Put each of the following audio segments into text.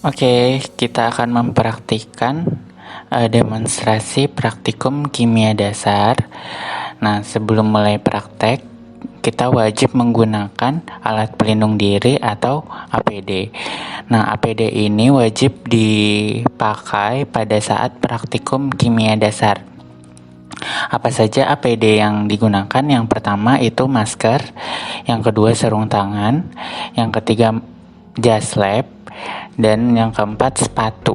Oke, kita akan mempraktikkan demonstrasi praktikum kimia dasar. Nah, sebelum mulai praktek, kita wajib menggunakan alat pelindung diri atau APD. Nah, APD ini wajib dipakai pada saat praktikum kimia dasar. Apa saja APD yang digunakan? Yang pertama itu masker, yang kedua sarung tangan, yang ketiga jas lab, dan yang keempat sepatu.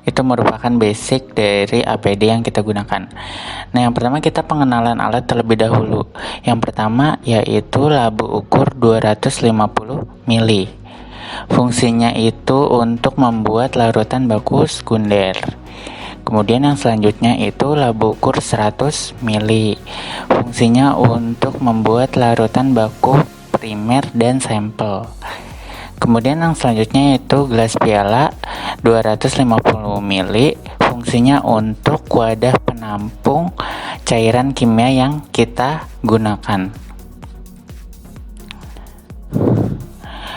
Itu merupakan basic dari APD yang kita gunakan. Nah, yang pertama kita pengenalan alat terlebih dahulu. Yang pertama yaitu labu ukur 250 mili. Fungsinya itu untuk membuat larutan baku sekunder. Kemudian yang selanjutnya itu labu ukur 100 mili. Fungsinya untuk membuat larutan baku primer dan sampel. Kemudian yang selanjutnya itu gelas piala 250 mili. Fungsinya untuk wadah penampung cairan kimia yang kita gunakan.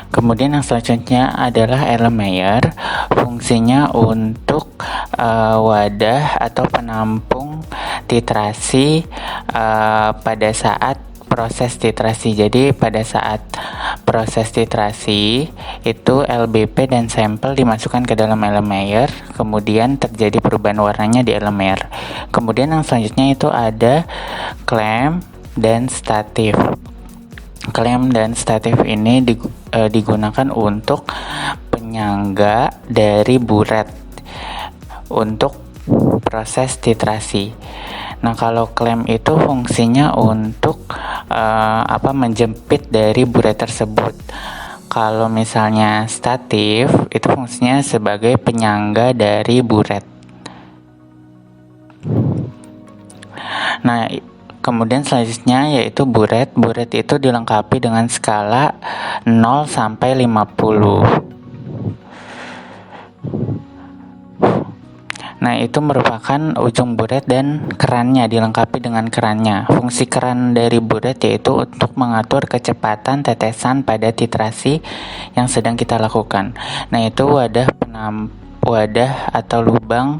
Kemudian yang selanjutnya adalah Erlenmeyer. Fungsinya untuk wadah atau penampung titrasi pada saat proses titrasi. Jadi pada saat proses titrasi itu LBP dan sampel dimasukkan ke dalam Erlenmeyer, kemudian terjadi perubahan warnanya di Erlenmeyer. Kemudian yang selanjutnya itu ada klem dan statif. Klem dan statif ini digunakan untuk penyangga dari buret untuk proses titrasi. Nah, kalau klem itu fungsinya untuk menjepit dari buret tersebut. Kalau misalnya statif itu fungsinya sebagai penyangga dari buret. Nah, kemudian selanjutnya yaitu buret. Buret itu dilengkapi dengan skala 0 sampai 50. Nah, itu merupakan ujung buret dan kerannya, dilengkapi dengan kerannya. Fungsi keran dari buret yaitu untuk mengatur kecepatan tetesan pada titrasi yang sedang kita lakukan. Nah, itu wadah atau lubang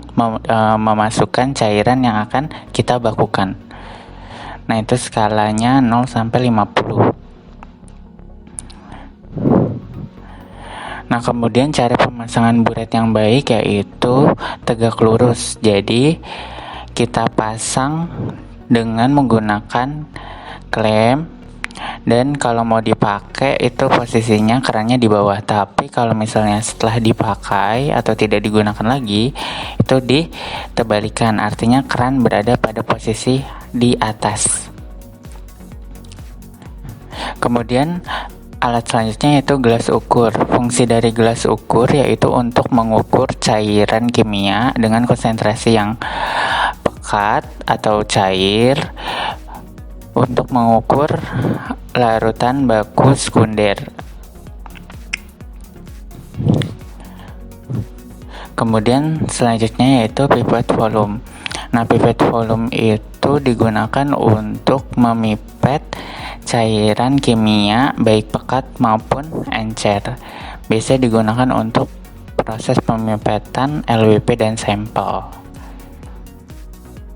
memasukkan cairan yang akan kita bakukan. Nah, itu skalanya 0 sampai 50. Nah, kemudian cara pemasangan buret yang baik yaitu tegak lurus. Jadi, kita pasang dengan menggunakan klem, dan kalau mau dipakai itu posisinya kerannya di bawah. Tapi kalau misalnya setelah dipakai atau tidak digunakan lagi, itu ditebalikan. Artinya keran berada pada posisi di atas. Kemudian alat selanjutnya yaitu gelas ukur. Fungsi dari gelas ukur yaitu untuk mengukur cairan kimia dengan konsentrasi yang pekat atau cair untuk mengukur larutan baku sekunder. Kemudian selanjutnya yaitu pipet volume. Nah, pipet volume itu digunakan untuk memipet cairan kimia baik pekat maupun encer. Biasanya digunakan untuk proses pemipetan LWP dan sampel,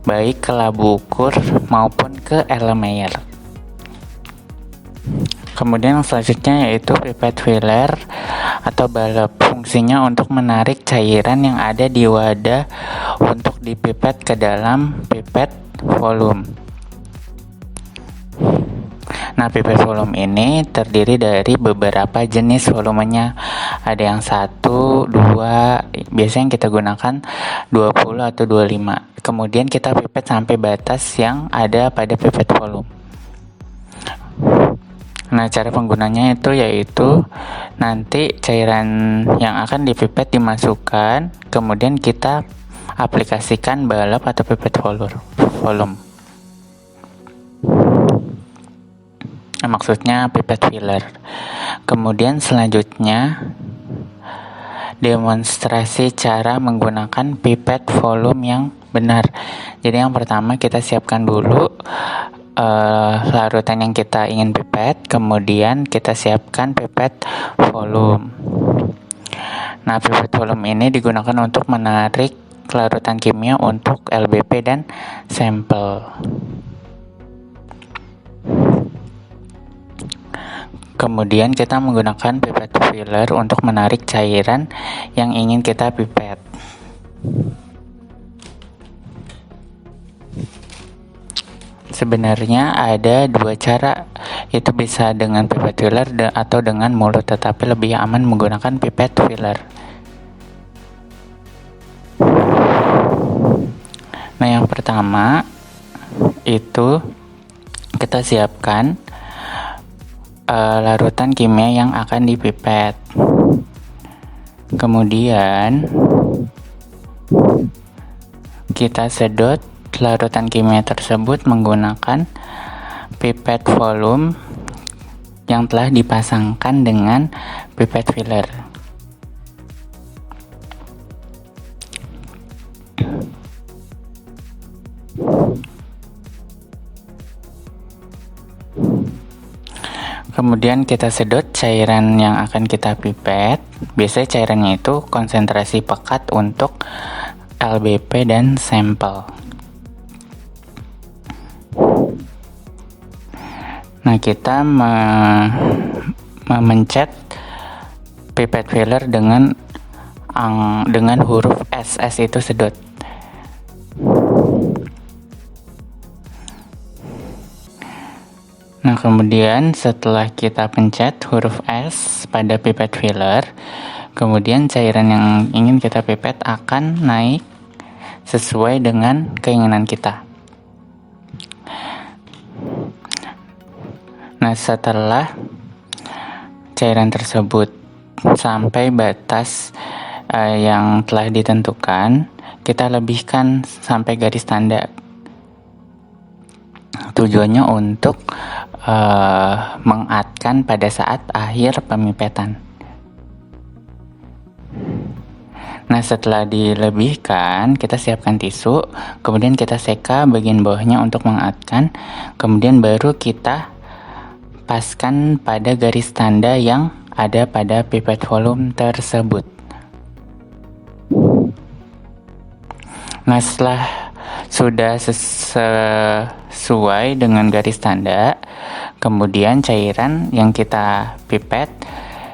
baik ke labu ukur maupun ke Erlenmeyer. Kemudian selanjutnya yaitu pipet filler atau balap. Fungsinya untuk menarik cairan yang ada di wadah untuk dipipet ke dalam pipet volume. Nah, pipet volume ini terdiri dari beberapa jenis volumenya. Ada yang 1, 2, biasanya yang kita gunakan 20 atau 25. Kemudian kita pipet sampai batas yang ada pada pipet volume. Nah, cara penggunanya itu yaitu nanti cairan yang akan dipipet dimasukkan, kemudian kita aplikasikan balap atau pipet volume. Maksudnya pipet filler. Kemudian selanjutnya demonstrasi cara menggunakan pipet volume yang benar. Jadi yang pertama kita siapkan dulu larutan yang kita ingin pipet, kemudian kita siapkan pipet volume. Nah, pipet volume ini digunakan untuk menarik larutan kimia untuk LBP dan sampel. Kemudian kita menggunakan pipet filler untuk menarik cairan yang ingin kita pipet. Sebenarnya ada dua cara, itu bisa dengan pipet filler atau dengan mulut, tetapi lebih aman menggunakan pipet filler. Nah, yang pertama itu kita siapkan larutan kimia yang akan dipipet. Kemudian kita sedot larutan kimia tersebut menggunakan pipet volume yang telah dipasangkan dengan pipet filler. Kemudian kita sedot cairan yang akan kita pipet. Biasanya cairannya itu konsentrasi pekat untuk LBP dan sampel. Nah, kita memencet pipet filler dengan huruf S itu sedot. Nah, kemudian setelah kita pencet huruf S pada pipet filler, kemudian cairan yang ingin kita pipet akan naik sesuai dengan keinginan kita. Nah, setelah cairan tersebut sampai batas yang telah ditentukan, kita lebihkan sampai garis tanda. Tujuannya untuk mengatkan pada saat akhir pemipetan. Nah, setelah dilebihkan, kita siapkan tisu, kemudian kita seka bagian bawahnya untuk mengatkan, kemudian baru kita paskan pada garis tanda yang ada pada pipet volume tersebut. Nah, setelah sudah sesuai dengan garis tanda, kemudian cairan yang kita pipet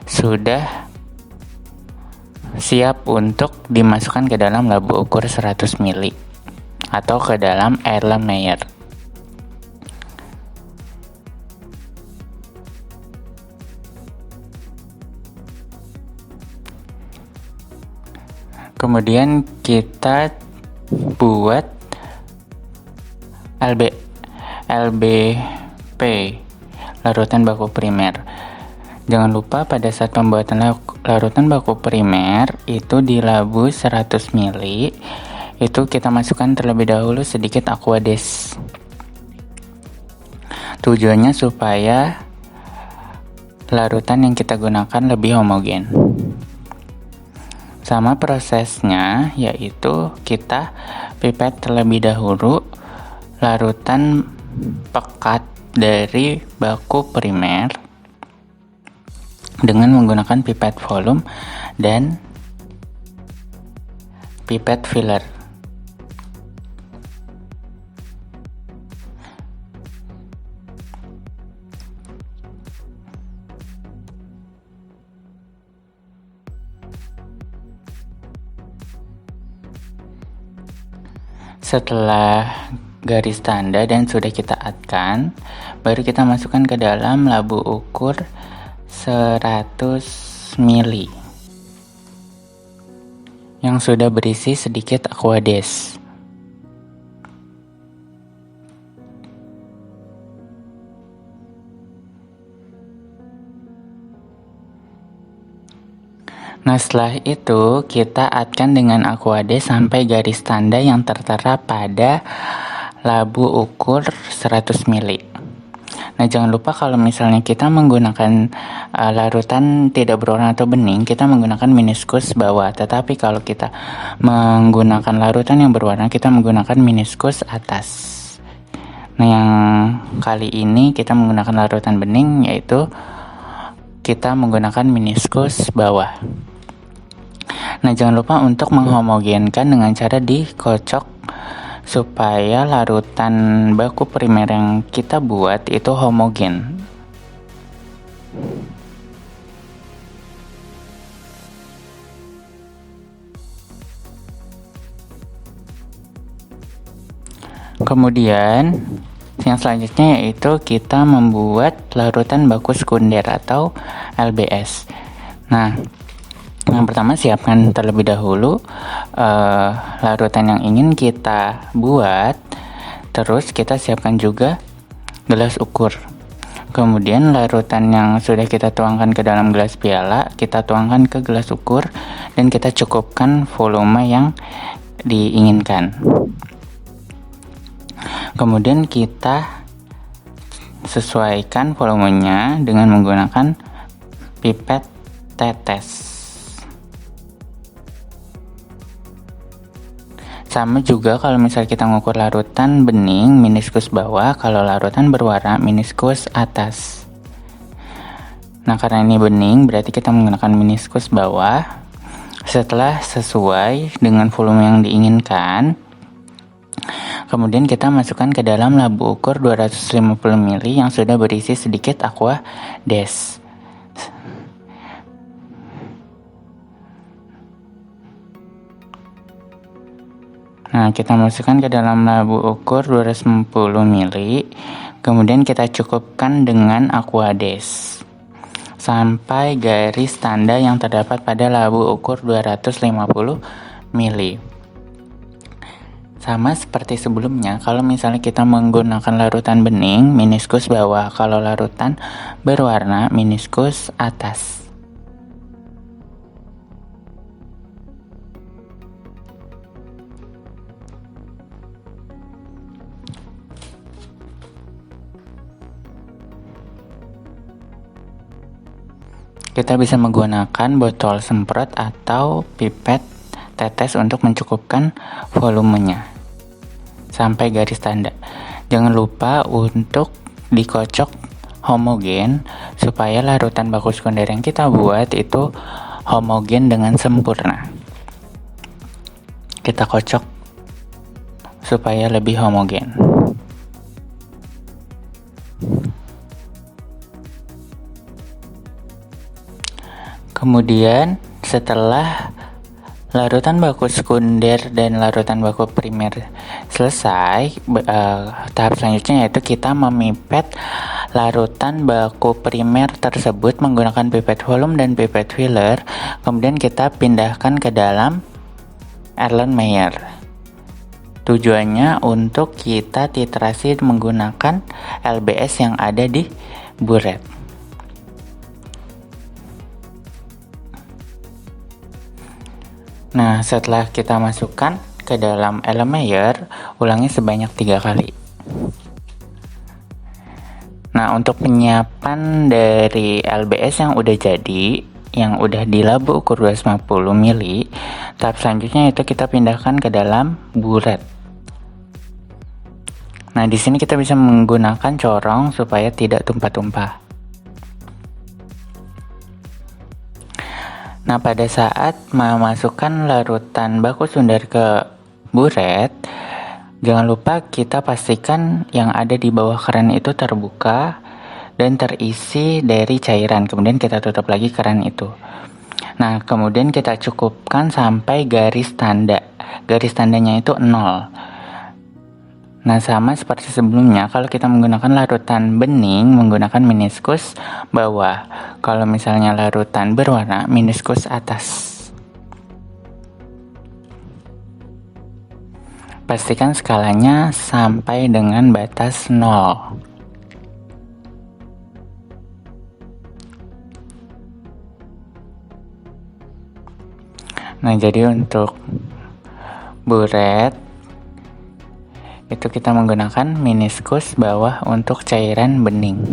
sudah siap untuk dimasukkan ke dalam labu ukur 100 ml atau ke dalam Erlenmeyer. Kemudian kita buat LBP, larutan baku primer. Jangan lupa pada saat pembuatan larutan baku primer itu di labu 100 ml itu kita masukkan terlebih dahulu sedikit Aquades. Tujuannya supaya larutan yang kita gunakan lebih homogen. Sama prosesnya, yaitu kita pipet terlebih dahulu larutan pekat dari baku primer dengan menggunakan pipet volume dan pipet filler. Setelah garis tanda dan sudah kita atkan, baru kita masukkan ke dalam labu ukur 100 ml yang sudah berisi sedikit Aquades. Nah, setelah itu kita atkan dengan Aquades sampai garis tanda yang tertera pada labu ukur 100 ml. Nah, jangan lupa kalau misalnya kita menggunakan larutan tidak berwarna atau bening, kita menggunakan meniskus bawah. Tetapi kalau kita menggunakan larutan yang berwarna, kita menggunakan meniskus atas. Nah, yang kali ini kita menggunakan larutan bening, yaitu kita menggunakan meniskus bawah. Nah, jangan lupa untuk menghomogenkan dengan cara dikocok supaya larutan baku primer yang kita buat itu homogen. Kemudian yang selanjutnya yaitu kita membuat larutan baku sekunder atau LBS. Nah, yang pertama siapkan terlebih dahulu larutan yang ingin kita buat. Terus kita siapkan juga gelas ukur. Kemudian larutan yang sudah kita tuangkan ke dalam gelas piala, kita tuangkan ke gelas ukur dan kita cukupkan volume yang diinginkan. Kemudian kita sesuaikan volumenya dengan menggunakan pipet tetes. Sama juga kalau misal kita mengukur larutan bening, meniskus bawah, kalau larutan berwarna, meniskus atas. Nah, karena ini bening, berarti kita menggunakan meniskus bawah. Setelah sesuai dengan volume yang diinginkan, kemudian kita masukkan ke dalam labu ukur 250 ml yang sudah berisi sedikit aqua des. Nah, kita masukkan ke dalam labu ukur 250 ml, kemudian kita cukupkan dengan aqua des sampai garis tanda yang terdapat pada labu ukur 250 ml. Sama seperti sebelumnya, kalau misalnya kita menggunakan larutan bening, meniskus bawah. Kalau larutan berwarna, meniskus atas. Kita bisa menggunakan botol semprot atau pipet tetes untuk mencukupkan volumenya sampai garis tanda. Jangan lupa untuk dikocok homogen supaya larutan baku sekunder yang kita buat itu homogen dengan sempurna. Kita kocok supaya lebih homogen. Kemudian setelah larutan baku sekunder dan larutan baku primer selesai, tahap selanjutnya yaitu kita memipet larutan baku primer tersebut menggunakan pipet volume dan pipet filler. Kemudian kita pindahkan ke dalam Erlenmeyer. Tujuannya untuk kita titrasi menggunakan LBS yang ada di buret. Nah, setelah kita masukkan ke dalam Erlenmeyer, ulangi sebanyak 3 kali. Nah, untuk penyiapan dari LBS yang udah jadi, yang udah di labu ukur 250 ml, tahap selanjutnya itu kita pindahkan ke dalam buret. Nah, di sini kita bisa menggunakan corong supaya tidak tumpah-tumpah. Nah, pada saat memasukkan larutan baku sekunder ke buret, jangan lupa kita pastikan yang ada di bawah keran itu terbuka dan terisi dari cairan. Kemudian kita tutup lagi keran itu. Nah, kemudian kita cukupkan sampai garis tanda. Garis tandanya itu 0. Nah, sama seperti sebelumnya, kalau kita menggunakan larutan bening, menggunakan meniskus bawah. Kalau misalnya larutan berwarna, meniskus atas. Pastikan skalanya sampai dengan batas 0. Nah, jadi untuk buret itu kita menggunakan meniskus bawah untuk cairan bening.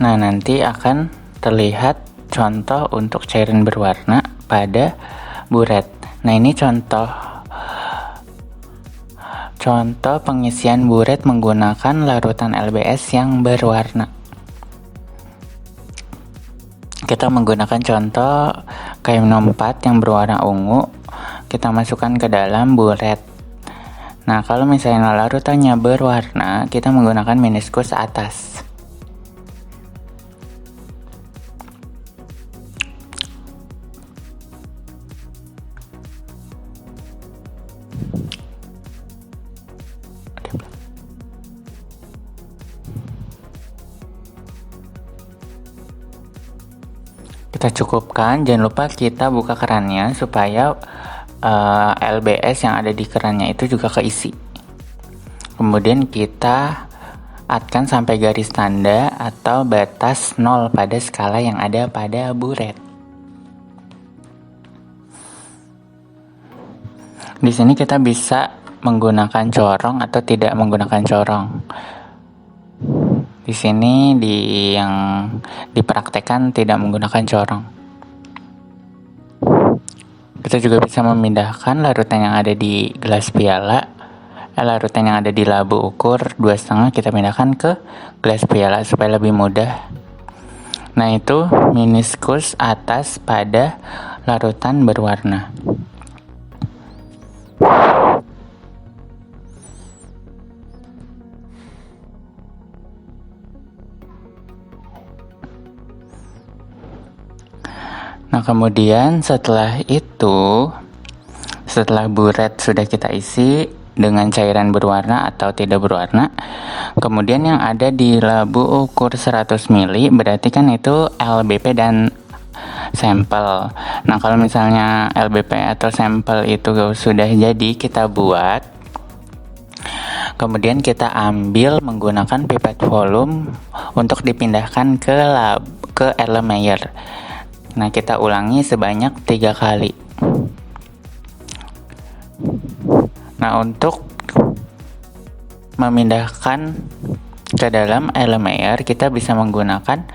Nah, nanti akan terlihat contoh untuk cairan berwarna pada buret. Nah, ini contoh pengisian buret menggunakan larutan LBS yang berwarna. Kita menggunakan contoh KM04 yang berwarna ungu, kita masukkan ke dalam buret. Nah, kalau misalnya larutannya berwarna, kita menggunakan meniskus atas. Kita cukupkan, jangan lupa kita buka kerannya supaya LBS yang ada di kerannya itu juga keisi. Kemudian kita akan sampai garis tanda atau batas 0 pada skala yang ada pada buret. Di sini kita bisa menggunakan corong atau tidak menggunakan corong. Di sini yang dipraktekkan tidak menggunakan corong. Kita juga bisa memindahkan larutan yang ada di gelas piala, larutan yang ada di labu ukur 2,5 kita pindahkan ke gelas piala supaya lebih mudah. Nah, itu meniskus atas pada larutan berwarna. Nah, kemudian setelah buret sudah kita isi dengan cairan berwarna atau tidak berwarna, kemudian yang ada di labu ukur 100 ml berarti kan itu LBP dan sampel. Nah, kalau misalnya LBP atau sampel itu sudah jadi kita buat, kemudian kita ambil menggunakan pipet volume untuk dipindahkan ke Erlenmeyer. Nah, kita ulangi sebanyak 3 kali. Nah, untuk memindahkan ke dalam Erlenmeyer kita bisa menggunakan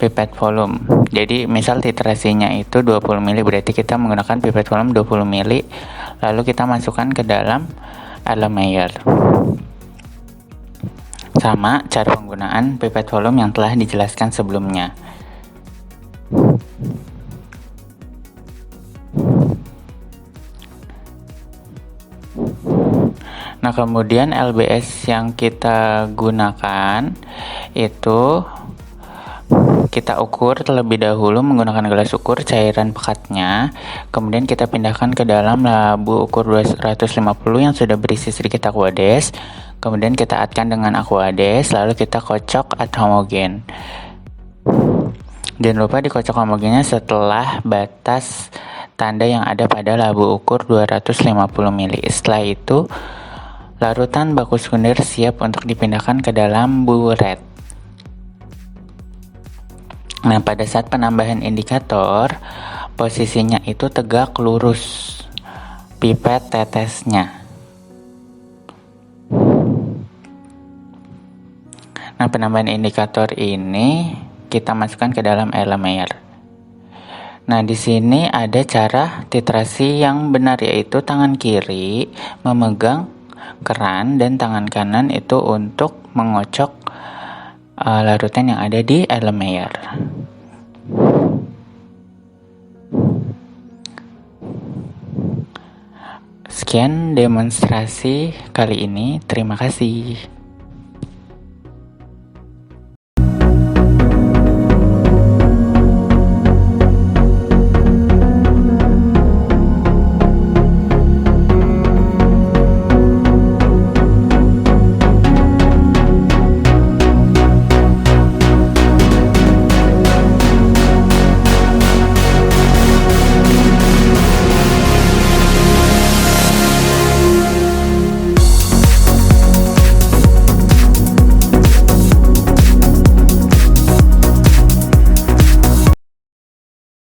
pipet volume. Jadi misal titrasinya itu 20 ml, berarti kita menggunakan pipet volume 20 ml, lalu kita masukkan ke dalam Erlenmeyer. Sama cara penggunaan pipet volume yang telah dijelaskan sebelumnya. Nah, kemudian LBS yang kita gunakan itu kita ukur terlebih dahulu menggunakan gelas ukur cairan pekatnya, kemudian kita pindahkan ke dalam labu ukur 250 yang sudah berisi sedikit aquades, kemudian kita adkan dengan aquades, lalu kita kocok ad homogen. Jangan lupa dikocok homogennya setelah batas tanda yang ada pada labu ukur 250 ml. Setelah itu, larutan baku sekunder siap untuk dipindahkan ke dalam buret. Nah, pada saat penambahan indikator, posisinya itu tegak lurus pipet tetesnya. Nah, penambahan indikator ini kita masukkan ke dalam Erlenmeyer. Nah, di sini ada cara titrasi yang benar, yaitu tangan kiri memegang keran dan tangan kanan itu untuk mengocok larutan yang ada di Erlenmeyer. Sekian demonstrasi kali ini. Terima kasih.